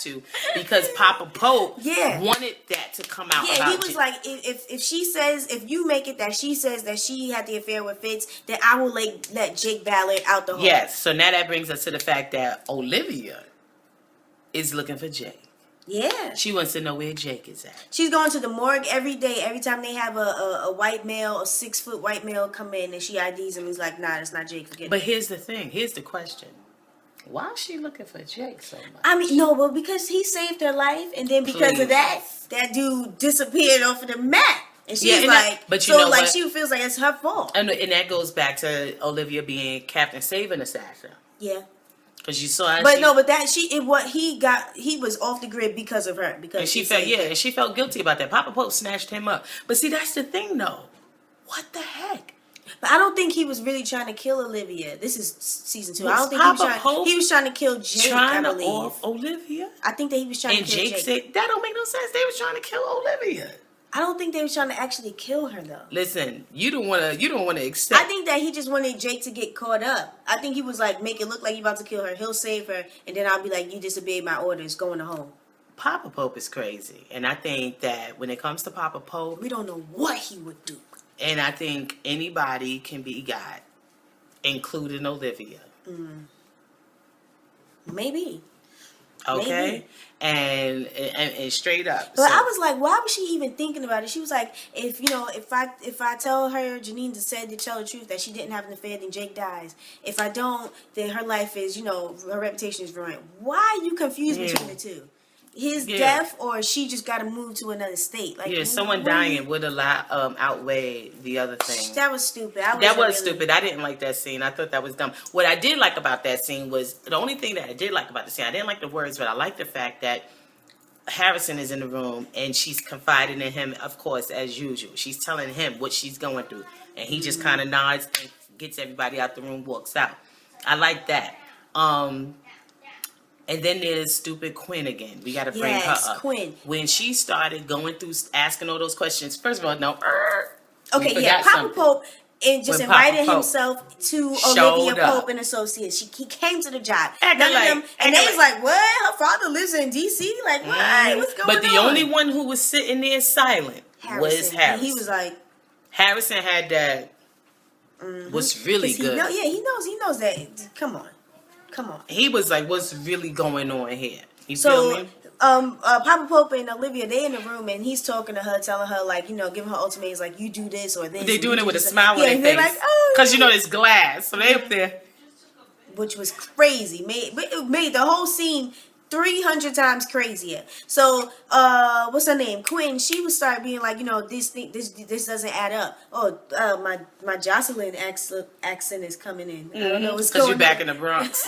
to because Papa Pope wanted that to come out. Yeah, he was like, if she says, if you make it that she says that she had the affair with Fitz, then I will let Jake Ballard out the hole. Yes, so now that brings us to the fact that Olivia is looking for Jake. Yeah. She wants to know where Jake is at. She's going to the morgue every day. Every time they have a white male, a 6-foot white male come in and she IDs him, he's like, nah, that's not Jake. Forget it. But here's the thing. Here's the question. Why is she looking for Jake so much? I mean, no, but because he saved her life, and then because of that dude disappeared off of the map. And she's but you know like, she feels like it's her fault. And that goes back to Olivia being Captain Saving Assassin. Yeah. Because you saw her. But he was off the grid because of her. Because she felt guilty about that. Papa Pope snatched him up. But see, that's the thing, though. What the heck? But I don't think he was really trying to kill Olivia. This is season 2. I don't think he was trying to kill Jake. I believe. Off Olivia. I think that he was trying to kill Jake. And Jake said that don't make no sense. They was trying to kill Olivia. I don't think they were trying to actually kill her though. Listen, you don't want to accept. I think that he just wanted Jake to get caught up. I think he was like, make it look like you're about to kill her. He'll save her, and then I'll be like, you disobeyed my orders. Going to home. Papa Pope is crazy, and I think that when it comes to Papa Pope, we don't know what he would do. And I think anybody can be God, including Olivia. Maybe. Okay. Maybe. And straight up. But I was like, why was she even thinking about it? She was like, if I tell her, Janine said to tell the truth that she didn't have an affair, then Jake dies. If I don't, then her life is, her reputation is ruined. Why are you confused between the two? His death, or she just got to move to another state? Like, someone dying would outweigh the other thing. That was stupid. Stupid. I didn't like that scene. I thought that was dumb. What I did like about that scene was, the only thing that I did like about the scene, I didn't like the words, but I liked the fact that Harrison is in the room and she's confiding in him, of course, as usual. She's telling him what she's going through, and he just kind of nods and gets everybody out the room, walks out. I like that. And then there's stupid Quinn again. We got to bring her up. Quinn. When she started going through asking all those questions, first of all, no. Papa Pope just invited himself to Olivia Pope and Associates. He came to the job. And they was like, what? Her father lives in D.C.? Like, what? What's going on? But the only one who was sitting there silent was Harrison. And he was like... Harrison had that... Was really good. He knows that. Come on. He was like, what's really going on here? You feel me? Papa Pope and Olivia, they in the room, and he's talking to her, telling her, like, giving her ultimatams, like, you do this or this. They're doing it with a smile on their face. Like, because, it's glass. So they up there. Which was crazy. It made the whole scene 300 times crazier. So, what's her name? Quinn. She would start being like, this doesn't add up. Oh, my Jocelyn accent is coming in. I don't know what's going on. Because you're back in the Bronx.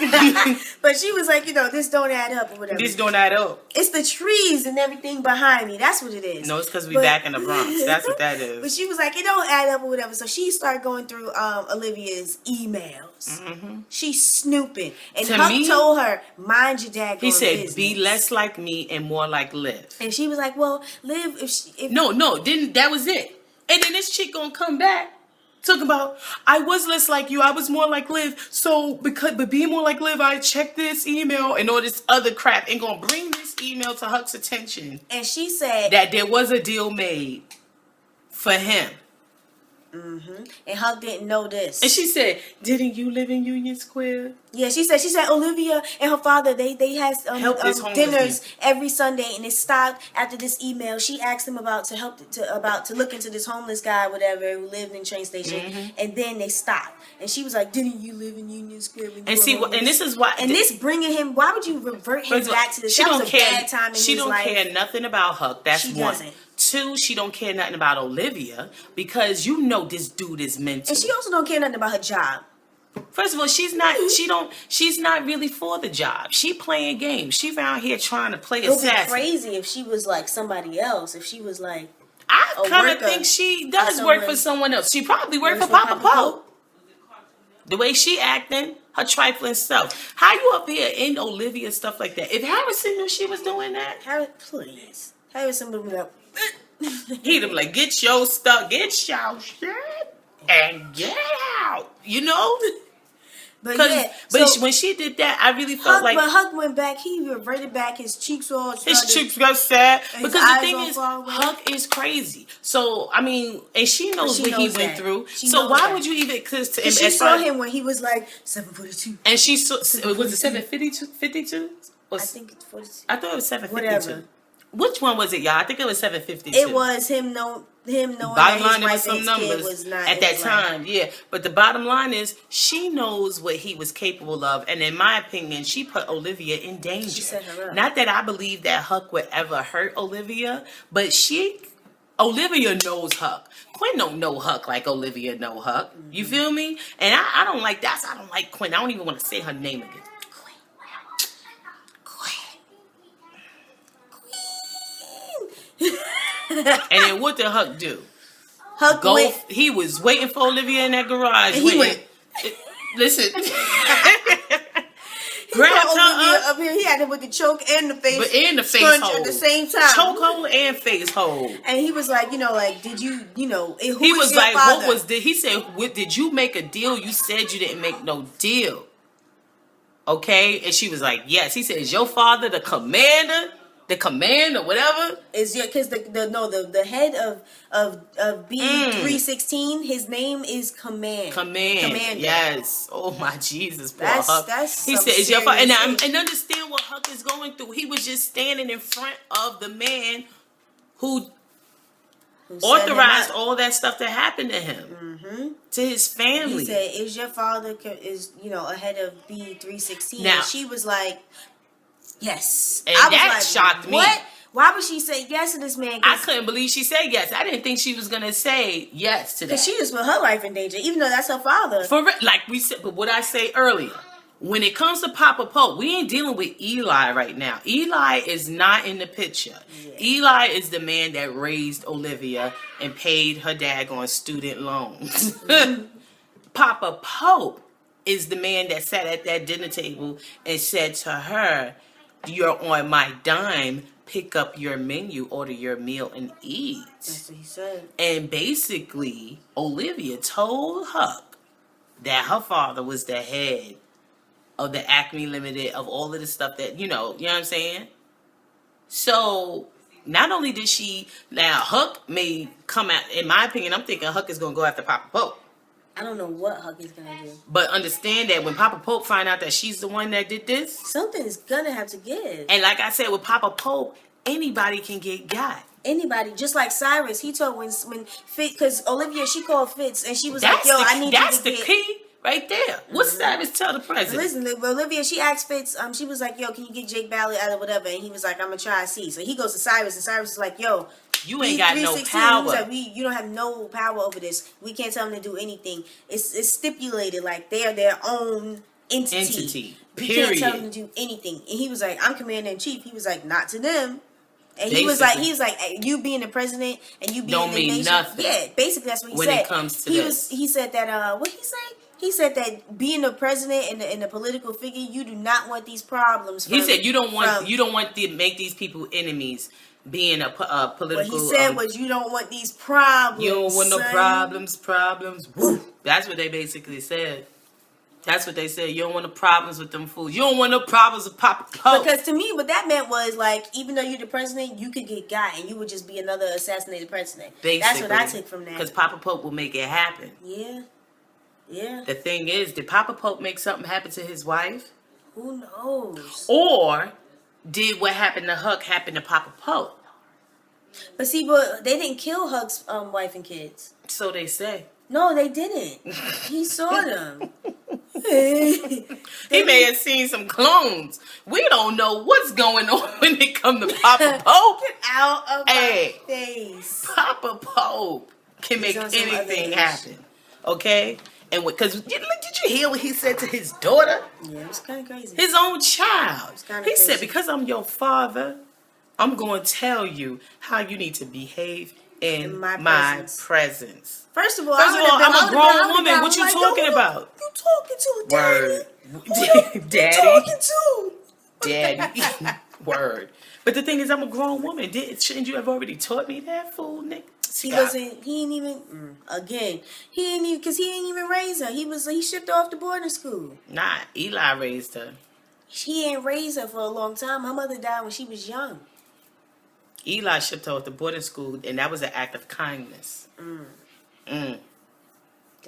But she was like, this don't add up or whatever. This don't add up. It's the trees and everything behind me. That's what it is. No, it's because we back in the Bronx. That's what that is. But she was like, it don't add up or whatever. So she started going through Olivia's emails. She's snooping. And Huck told her, mind your daggone business. He said, be less like me and more like Liv. And she was like, well, Liv, that was it. And then this chick gonna come back talking about, I was less like you, I was more like Liv. So but being more like Liv, I checked this email and all this other crap and gonna bring this email to Huck's attention. And she said that there was a deal made for him. And Huck didn't know this. And she said, didn't you live in Union Square? Yeah, she said Olivia and her father, they had dinners every Sunday, and it stopped after this email. She asked them about to look into this homeless guy, whatever, who lived in train station, and then they stopped. And she was like, didn't you live in Union Square? And see, and this is why. And this bringing him, why would you revert him back to this? That was a bad time in his life. She don't care nothing about Huck. That's one. Doesn't. 2, she don't care nothing about Olivia because this dude is mental. And she also don't care nothing about her job. First of all, she's not really for the job. She playing games. She around here trying to play assassin. It would be crazy if she was like somebody else. If she was like I kind of think she does work for someone else. She probably worked for Papa Pope. The way she acting, her trifling self. How you up here in Olivia stuff like that? If Harrison knew she was doing that, Harrison would be like, he'd be like, get your stuff, get your shit, and get out. But yeah, but when she did that, I really felt like. But Huck went back. He reverted back. His cheeks all. His cheeks got sad because the thing is, Huck is crazy. So I mean, and she knows what he went through. So why would you even? Because she saw him when he was like 742, and she saw. Was it 752? 52? I think it's 42. I thought it was 752. Whatever. Which one was it, y'all? I think it was 752. It was him knowing bottom line, there was some his numbers was not, at that time, yeah. But the bottom line is, she knows what he was capable of, and in my opinion, she put Olivia in danger. She set her up. Not that I believe that Huck would ever hurt Olivia, but Olivia knows Huck. Quinn don't know Huck like Olivia know Huck. Mm-hmm. You feel me? And I don't like that. I don't like Quinn. I don't even want to say her name again. And then what did Huck do? He was waiting for Olivia in that garage. And he went. Listen. He grabbed Olivia up here. He had him with the choke and the face. But in the face hold. At the same time. Chokehold and face hold. And he was like, did you, he was like, father? He said, did you make a deal? You said you didn't make no deal. Okay? And she was like, yes. He said, is your father the commander? The command or whatever is because the head of B316, his name is Commander. Yes. Oh my Jesus, poor that's Huck. He said, "Is your father?" And understand what Huck is going through. He was just standing in front of the man who authorized all that stuff to happen to him, to his family. He said, "Is your father ahead of B316?" Now, and she was like, yes. And that shocked me. What? Why would she say yes to this man? I couldn't believe she said yes. I didn't think she was going to say yes to that. Because she just put her life in danger, even though that's her father. Like we said, but what I say earlier, when it comes to Papa Pope, we ain't dealing with Eli right now. Eli is not in the picture. Yeah. Eli is the man that raised Olivia and paid her daggone student loans. Papa Pope is the man that sat at that dinner table and said to her, "You're on my dime. Pick up your menu, order your meal, and eat." That's what he said. And basically, Olivia told Huck that her father was the head of the Acme Limited, of all of the stuff that, you know what I'm saying? So, not only did now Huck may come out, in my opinion, I'm thinking Huck is going to go after Papa Pope. I don't know what Huck is going to do. But understand that when Papa Pope find out that she's the one that did this, something's going to have to give. And like I said, with Papa Pope, anybody can get got. Anybody. Just like Cyrus. He told when Fitz, because Olivia, she called Fitz, and she was like, I need you to That's the key right there. What's Cyrus tell the president? Listen, Olivia, she asked Fitz, she was like, can you get Jake Ballard out of whatever? And he was like, I'm going to try to see. So he goes to Cyrus, and Cyrus is like, you ain't got no power. He was like, you don't have no power over this. We can't tell them to do anything. It's stipulated like they are their own entity. We can't tell them to do anything. And he was like, I'm commander in chief. He was like, not to them. And he was like, you being the president and you being don't the mean nation. nothing. Yeah, basically that's what he said. When it comes to this, he said that. What he say? He said that being the president and the political figure, you do not want these problems. He said you don't want to make these people enemies. Being a political... What he said was, you don't want these problems, you don't want no problems. Woo. That's what they basically said. That's what they said. You don't want no problems with them fools. You don't want no problems with Papa Pope. Because to me, what that meant was, like, even though you're the president, you could get got and you would just be another assassinated president. Basically, that's what I took from that. Because Papa Pope will make it happen. Yeah. The thing is, did Papa Pope make something happen to his wife? Who knows? Or... did what happened to Huck happen to Papa Pope? But see, they didn't kill Huck's wife and kids. So they say. No, they didn't. He saw them. He may have seen some clones. We don't know what's going on when it comes to Papa Pope. Get out of my face. Papa Pope can make anything happen. Okay? And because did you hear what he said to his daughter? Yeah, it was kind of crazy. His own child. He said, because I'm your father, I'm going to tell you how you need to behave in my presence. First of all, I'm a grown woman. What you talking about? You talking to, Daddy? Word. Daddy. You talking to? Daddy. Word. But the thing is, I'm a grown woman. Shouldn't you have already taught me that, fool, Nick? He ain't even, again, he ain't even, because he ain't even raise her. He shipped her off to boarding school. Nah, Eli raised her. He ain't raised her for a long time. Her mother died when she was young. Eli shipped her off to boarding school, and that was an act of kindness.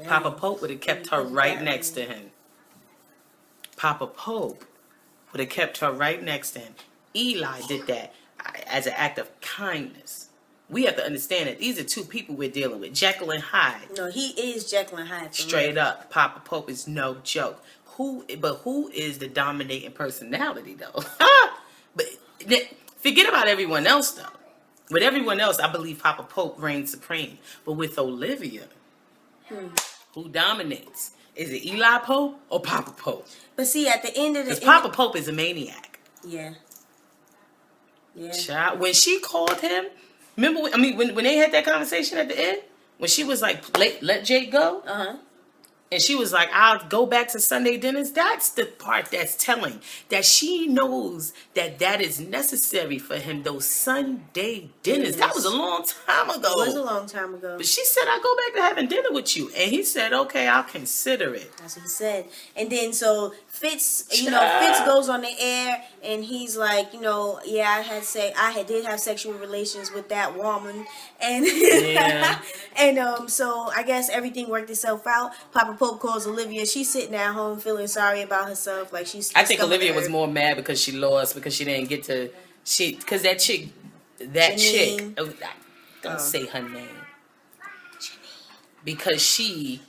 Papa Pope would have kept her right next to him. Papa Pope would have kept her right next to him. Eli did that as an act of kindness. We have to understand that these are two people we're dealing with. Jekyll and Hyde. No, he is Jekyll and Hyde. Straight up. Papa Pope is no joke. Who is the dominating personality, though? But forget about everyone else, though. With everyone else, I believe Papa Pope reigns supreme. But with Olivia, who dominates? Is it Eli Pope or Papa Pope? But see, at the end of the... Because Papa Pope is a maniac. Yeah. Child, when she called him, remember, when they had that conversation at the end? When she was like, let Jake go? Uh-huh. And she was like, I'll go back to Sunday dinners. That's the part that's telling. That she knows that is necessary for him, those Sunday dinners. That was a long time ago. It was a long time ago. But she said, I'll go back to having dinner with you. And he said, okay, I'll consider it. That's what he said. And then so Fitz, Fitz goes on the air and he's like, yeah, I did have sexual relations with that woman. And and so I guess everything worked itself out. Papa Pope calls Olivia. She's sitting at home feeling sorry about herself. Like I think Olivia was more mad because she lost, because she didn't get to because that chick, don't say her name. Because she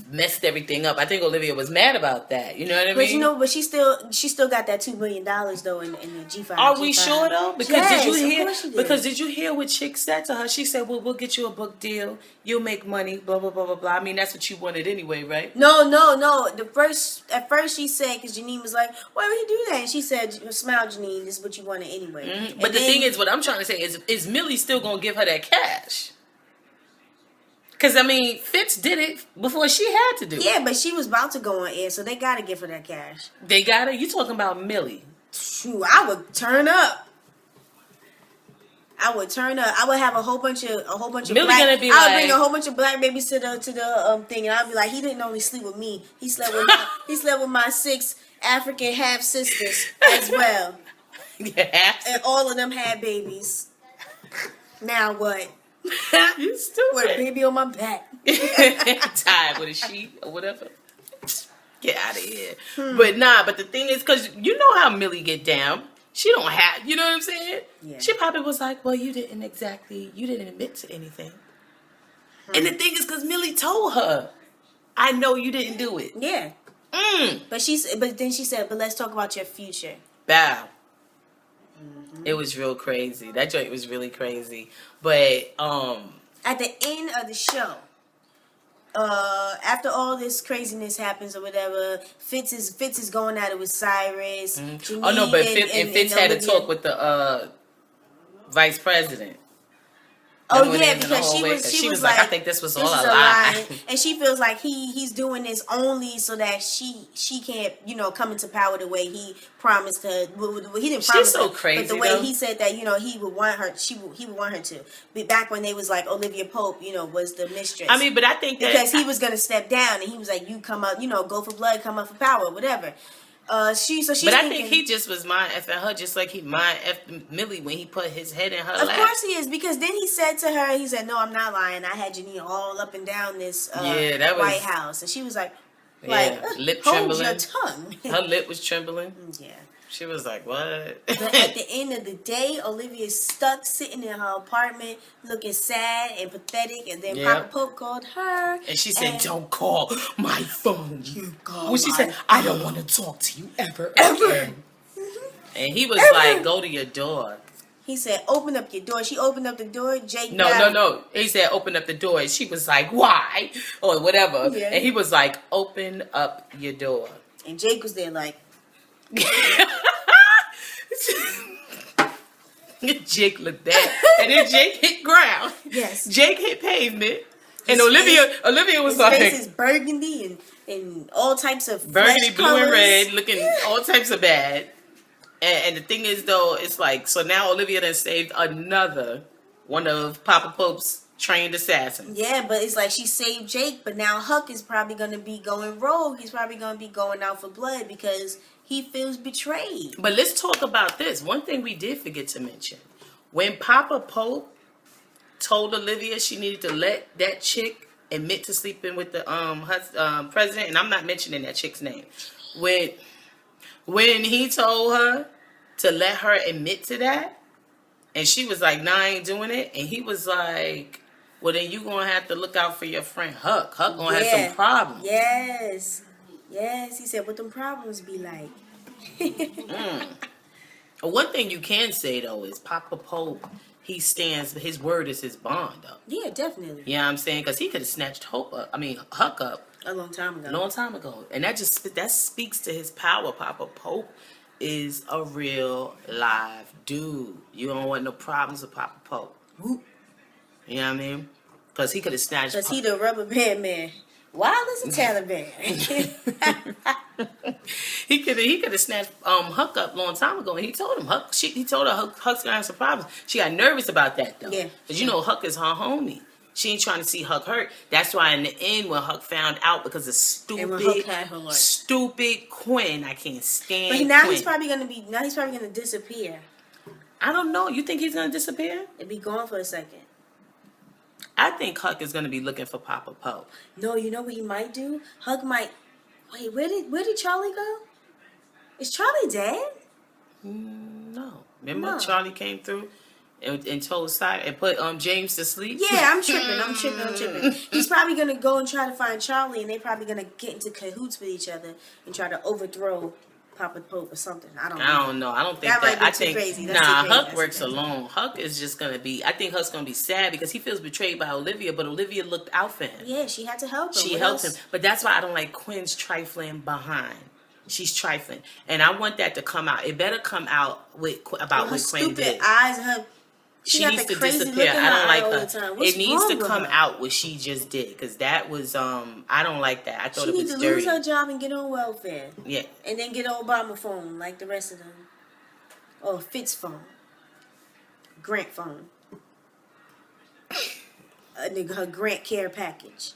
messed everything up. I think Olivia was mad about that. You know what I mean? But she still got that $2 million though in the G5. Are we sure though? Because yes, did you hear? Of course she did. Because did you hear what Chick said to her? She said, "Well, we'll get you a book deal. You'll make money. Blah blah blah blah blah." I mean, that's what you wanted anyway, right? No. At first she said, because Janine was like, "Why would he do that?" And she said, "Smile, Janine. This is what you wanted anyway." Mm-hmm. But the thing is, what I'm trying to say is Millie still gonna give her that cash? Because, Fitz did it before she had to do it. Yeah, but she was about to go on air, so they got to give her that cash. They got it? You talking about Millie? Shoot, I would turn up. I would have a whole bunch of Millie black. Gonna be I would bring a whole bunch of black babies to the thing, and I'd be like, he didn't only sleep with me. He slept with my 6 African half sisters as well. Yeah. And all of them had babies. Now what? You stupid. With a baby on my back. Tied with a sheet or whatever. Get out of here. But the thing is, because you know how Millie get down. She don't have, you know what I'm saying? Yeah. She probably was like, well, you didn't admit to anything. And the thing is, because Millie told her, I know you didn't do it. Yeah. But then she said, but let's talk about your future. Bow. It was real crazy. That joint was really crazy. But at the end of the show, after all this craziness happens or whatever, Fitz is going at it with Cyrus. Oh no, but Fitz had a talk with the vice president. Oh yeah, because she was like, I think this was all a lie. And she feels like he's doing this only so that she can't, come into power the way he promised her. He didn't promise She's so her, crazy, but the way though. he said that, he would want her. He would want her to. But back when they was like Olivia Pope, was the mistress. But I think that because he was gonna step down and he was like, you come up, go for blood, come up for power, whatever. She's but I think he just was mind effing her, just like he mind effed Millie when he put his head in her lap. Of course he is, because then he said to her, no, I'm not lying. I had Janine all up and down this White House, and she was like lip hold trembling. your tongue. Her lip was trembling. Yeah. She was like, what? But at the end of the day, Olivia is stuck sitting in her apartment looking sad and pathetic. And then Papa Pope called her. And she said, don't call my phone. You call When she my said, phone. I don't want to talk to you ever. And he was like, go to your door. He said, open up your door. She opened up the door. Jake No. He said, open up the door. And she was like, why? Or whatever. Yeah. And he was like, open up your door. And Jake was there like... Jake looked bad, and then Jake hit ground. Yes, Jake hit pavement, and Olivia was like, his face is burgundy and all types of burgundy, blue, colors. and red, looking all types of bad. And the thing is, though, it's like, so now Olivia done saved another one of Papa Pope's trained assassin. Yeah, but it's like she saved Jake, but now Huck is probably going to be going rogue. He's probably going to be going out for blood because he feels betrayed. But let's talk about this. One thing we did forget to mention. When Papa Pope told Olivia she needed to let that chick admit to sleeping with the president, and I'm not mentioning that chick's name. When he told her to let her admit to that, and she was like, "Nah, I ain't doing it," and he was like, "Well, then you gonna have to look out for your friend Huck. Huck gonna have some problems." Yes. He said, "What them problems be like?" One thing you can say though is Papa Pope. He stands. His word is his bond, though. Yeah, definitely. You know what I'm saying? Because he could have snatched Huck up a long time ago. And that speaks to his power. Papa Pope is a real live dude. You don't want no problems with Papa Pope. You know what I mean? Because he could have snatched. Because he the rubber band man. Wild as a Taliban. He could have snatched Huck up a long time ago, and he told him he told her Huck's gonna have some problems. She got nervous about that though. Yeah. Because you know Huck is her homie. She ain't trying to see Huck hurt. That's why in the end when Huck found out because of stupid Quinn, I can't stand. But now Quinn. He's probably gonna disappear. I don't know. You think he's gonna disappear? And be gone for a second. I think Huck is going to be looking for Papa Pope. No, you know what he might do? Huck might... Wait, where did Charlie go? Is Charlie dead? No. Remember Charlie came through and told Cyrus and put James to sleep? Yeah, I'm tripping. He's probably going to go and try to find Charlie, and they're probably going to get into cahoots with each other and try to overthrow Papa Pope or something. I don't know. I don't think that. Might be too crazy. Huck works alone. Huck is just gonna be. I think Huck's gonna be sad because he feels betrayed by Olivia, but Olivia looked out for him. Yeah, she had to help him. She helped him, but that's why I don't like Quinn's trifling behind. She's trifling, and I want that to come out. It better come out with Quinn did. Stupid eyes, her. She needs to disappear. I don't like her. It needs to come out what she just did because that was I don't like that. I thought it was dirty. She needs to lose her job and get on welfare. Yeah, and then get an Obama phone like the rest of them, or Fitz phone, Grant phone, her Grant Care package.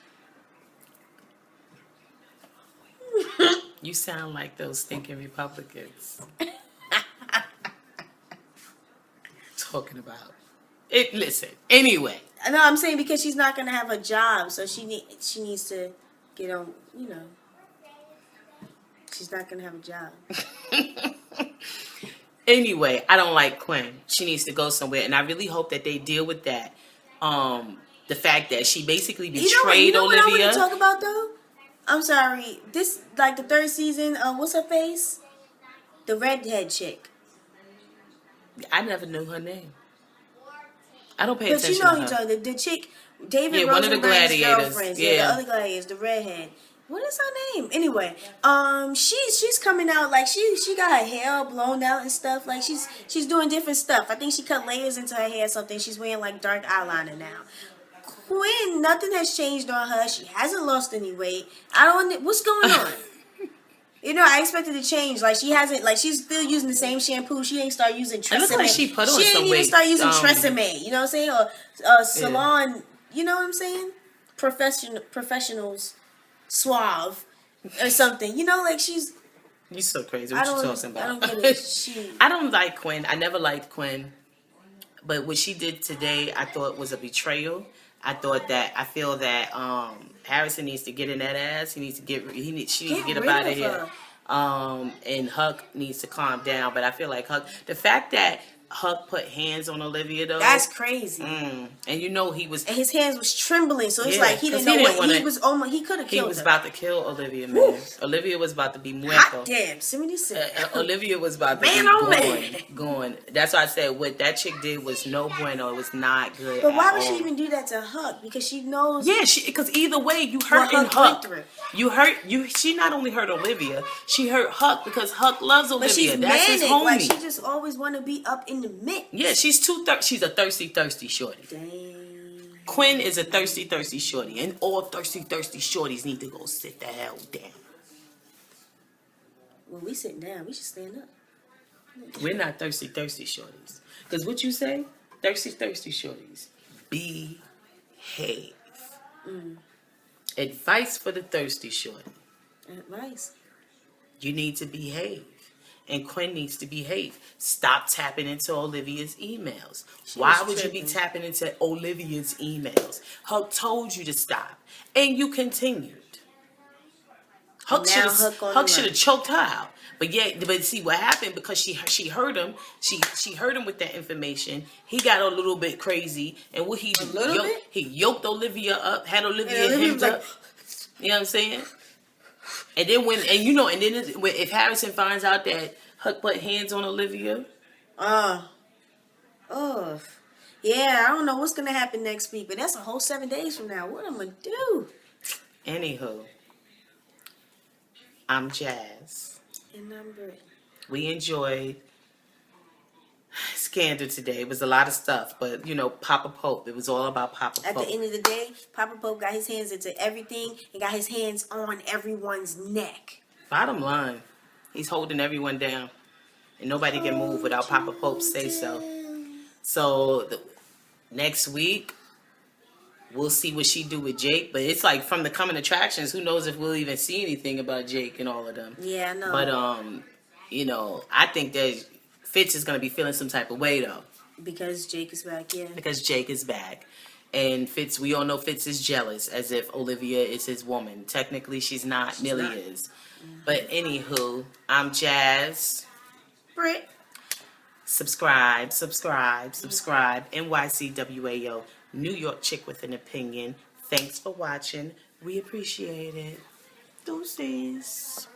You sound like those stinking Republicans. Talking about it. Listen. Anyway, no, I'm saying because she's not gonna have a job, so she needs to get on. You know, she's not gonna have a job. Anyway, I don't like Quinn. She needs to go somewhere, and I really hope that they deal with that. The fact that she basically betrayed Olivia. What I want to talk about though? I'm sorry. This like the third season. What's her face? The redhead chick. I never knew her name. I don't pay attention to her. But you know the chick, David one of the gladiators. Girlfriends. Yeah, the other gladiators, the redhead. What is her name? Anyway, she's coming out like she got her hair blown out and stuff. Like she's doing different stuff. I think she cut layers into her hair or something. She's wearing like dark eyeliner now. Quinn, nothing has changed on her. She hasn't lost any weight. What's going on? You know, I expected to change. Like she hasn't. Like she's still using the same shampoo. She ain't start using Tresemme. It looks like she put on some weight. She ain't even start using Tresemme. You know what I'm saying? Or salon. Yeah. You know what I'm saying? Professionals, suave, or something. You know, like she's. You're so crazy. What you talking about? I don't get it. I don't like Quinn. I never liked Quinn, but what she did today, I thought was a betrayal. I feel that Harrison needs to get in that ass. She needs to get up out of here. And Huck needs to calm down. But I feel like the fact that Huck put hands on Olivia though. That's crazy. And you know he was. And his hands was trembling, so it's like he didn't know what he was. He could have killed her. He was about to kill Olivia, man. Oof. Olivia was about to be muerto. Hot damn, 76. Olivia was about to be going. That's why I said what that chick did was no bueno. It was not good. But why would she even do that to Huck? Because she knows. Yeah, because either way, you hurt Huck. She not only hurt Olivia, she hurt Huck because Huck loves Olivia. But she's That's manic. His homie. Like she just always want to be up in the mix. Yeah, she's she's a thirsty shorty. Dang. Quinn is a thirsty shorty, and all thirsty shorties need to go sit the hell down. When we sitting down, we should stand up. We're not thirsty shorties. Because what you say, thirsty shorties, be behave. Advice for the thirsty shorty. Advice. You need to behave. And Quinn needs to behave. Stop tapping into Olivia's emails. Why would you be tapping into Olivia's emails? Huck told you to stop. And you continued. Huck should have choked her out. But see what happened, because she heard him. She heard him with that information. He got a little bit crazy, and what he did, he yoked Olivia up, had Olivia hemmed up. You know what I'm saying? And then if Harrison finds out that Huck put hands on Olivia, yeah, I don't know what's gonna happen next week, but that's a whole 7 days from now. What am I gonna do? Anywho, I'm Jazz. And I'm Britt. We enjoyed Scandal today. It was a lot of stuff, but Papa Pope. It was all about Papa Pope. At the end of the day, Papa Pope got his hands into everything and got his hands on everyone's neck. Bottom line, he's holding everyone down, and nobody can move without Papa Pope say so. So next week, we'll see what she do with Jake. But it's like, from the coming attractions, who knows if we'll even see anything about Jake and all of them. Yeah, I know. But I think that Fitz is going to be feeling some type of way, though. Because Jake is back, yeah. Because Jake is back. And Fitz, we all know Fitz is jealous, as if Olivia is his woman. Technically, she's not. Millie is. Mm-hmm. But anywho, I'm Jazz. Britt. Subscribe. NYCWAO, New York chick with an opinion. Thanks for watching. We appreciate it. Deuces.